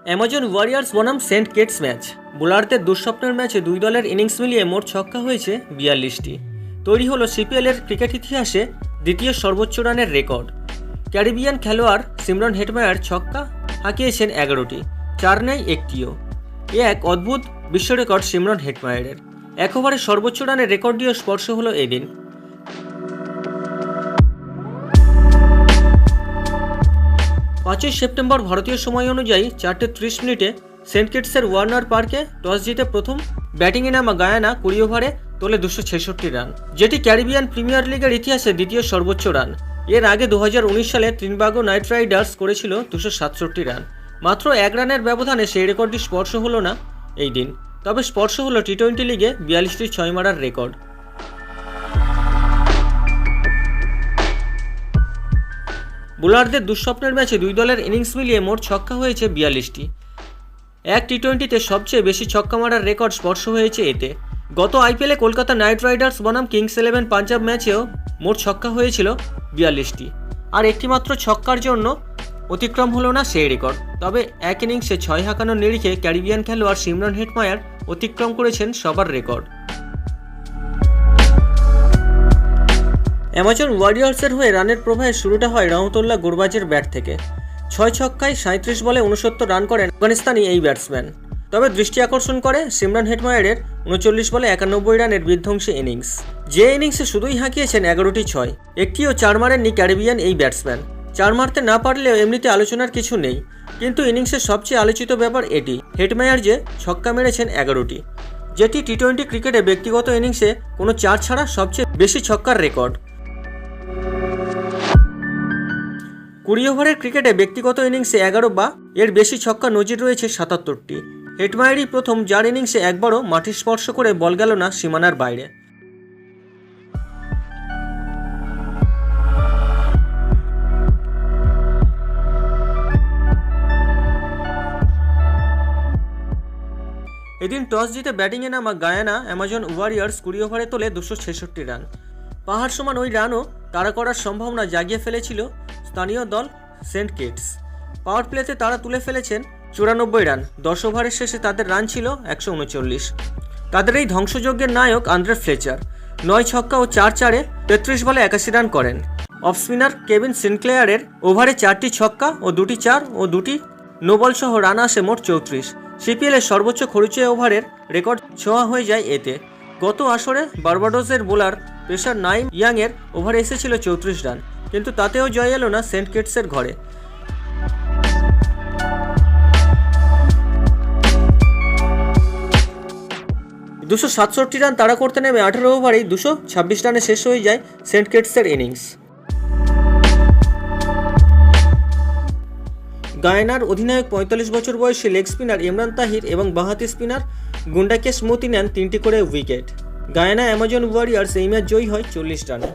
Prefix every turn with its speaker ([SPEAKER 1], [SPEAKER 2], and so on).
[SPEAKER 1] Amazon warriors বনাম Saint Kitts match. বোলারদের দুঃস্বপ্নের ম্যাচে দুই দলের ইনিংস মিলিয়ে মোট ছক্কা হয়েছে 42টি। তৈরি হলো সিপিএলের ক্রিকেট ইতিহাসে দ্বিতীয় সর্বোচ্চ রানের রেকর্ড। ক্যারিবিয়ান খেলোয়াড় সিমরন হেটমায়ার ছক্কা হাঁকিয়েছেন 11টি, 4 নেই একটিও। এ এক অদ্ভুত বিশ্ব রেকর্ড সিমরন হেটমায়ারের। এক ওভারে সর্বোচ্চ রানের রেকর্ডটিও স্পর্শ হলো এদিন। পাঁচই সেপ্টেম্বর ভারতীয় সময় অনুযায়ী 4:30 সেন্ট কিটসের ওয়ার্নার পার্কে টস জিতে প্রথম ব্যাটিংয়ে নামা গায়ানা 20 ওভারে তোলে 266 রান, যেটি ক্যারিবিয়ান প্রিমিয়ার লিগের ইতিহাসে দ্বিতীয় সর্বোচ্চ রান। এর আগে 2019 সালে ত্রিনবাগো নাইট রাইডার্স করেছিল 267 রান। মাত্র 1 রানের ব্যবধানে সেই রেকর্ডটি স্পর্শ হলো না এই দিন। তবে স্পর্শ হলো টি-20 লিগে 42টি 6 মারার রেকর্ড। বোলারদের দুঃস্বপ্নের ম্যাচে দুই দলের ইনিংস মিলিয়ে মোট ছক্কা হয়েছে 42টি। এক টি-20তে সবচেয়ে বেশি ছক্কা মারার রেকর্ড স্পর্শ হয়েছে এতে। গত আইপিএলে কলকাতা নাইট রাইডার্স বনাম কিংস 11 পাঞ্জাব ম্যাচেও মোট ছক্কা হয়েছিল 42টি, আর একটিমাত্র ছক্কার জন্য অতিক্রম হলো না সেই রেকর্ড। তবে এক ইনিংসে 6 হাঁকানোর নিরিখে ক্যারিবিয়ান খেলোয়াড় সিমরন হেটমায়ার অতিক্রম করেছেন সবার রেকর্ড। অ্যামাজন ওয়ারিয়র্সের হয়ে রানের প্রবাহের শুরুটা হয় রহমতুল্লাহ গুরবাজের ব্যাট থেকে। 6 ছক্কায় 37 বলে 69 রান করেন আফগানিস্তানি এই ব্যাটসম্যান। তবে দৃষ্টি আকর্ষণ করে সিমরন হেটমায়ারের 39 বলে 91 রানের বিধ্বংসী ইনিংস। যে ইনিংসে শুধুই হাঁকিয়েছেন 11টি 6, একটিও 4 মারেননি ক্যারিবিয়ান এই ব্যাটসম্যান। 4 মারতে না পারলেও এমনিতে আলোচনার কিছু নেই, কিন্তু ইনিংসের সবচেয়ে আলোচিত ব্যাপার এটি, হেটমায়ার যে ছক্কা মেরেছেন 11টি, যেটি টি-20 ক্রিকেটে ব্যক্তিগত ইনিংসে কোনো 4 ছাড়া সবচেয়ে বেশি ছক্কার রেকর্ড। 20 ওভারের ক্রিকেটে ব্যক্তিগত ইনিংসে 11 বা এর বেশি ছক্কা নজির রয়েছে 77টি। হেটমায়ারই প্রথম যার ইনিংসে একবারও মাটি স্পর্শ করে বল গেল না সীমানার বাইরে। এদিন টস জিতে ব্যাটিংয়ে নামা গায়ানা অ্যামাজন ওয়ারিয়ার্স 20 ওভারে তোলে 266 রান। পাহাড় সমান ওই রানও তাড়া করার সম্ভাবনা জাগিয়ে ফেলেছিল স্থানীয় দল সেন্ট কিটস। পাওয়ার প্লেতে তারা তুলে ফেলেছেন 94 রান। 10 ওভারের শেষে তাদের রান ছিল 139। তাদের এই ধ্বংসযজ্ঞের নায়ক আন্দ্রে ফ্লেচার 9 ছক্কা ও 4 চারে 33 বলে 81 রান করেন। অফ স্পিনার কেভিন সিনক্লেয়ারের ওভারে 4টি ছক্কা ও 2টি 4 ও 2টি নোবল সহ রান আসে মোট 34। সিপিএলের সর্বোচ্চ খরচে ওভারের রেকর্ড ছোঁয়া হয়ে যায় এতে। গত আসরে বার্বাডোসের বোলার পেসার নাইম ইয়াংয়ের ওভারে এসেছিল 34 রান, কিন্তু তাতেও জয় এলো না সেন্ট কিটসের ঘরে। $267 রান তাড়া করতে নেমে 18 ওভারেই 226 রানে শেষ হয়ে যায় সেন্ট কিটসের ইনিংস। গায়ানার অধিনায়ক 45 বছর বয়সী লেগ স্পিনার ইমরান তাহির এবং বাঁহাতি স্পিনার গুন্ডাকেশ মতি নেন 3টি করে উইকেট। গায়ানা অ্যামাজন ওয়ারিয়ার্স এই ম্যাচ জয়ী হয় 40 রানে।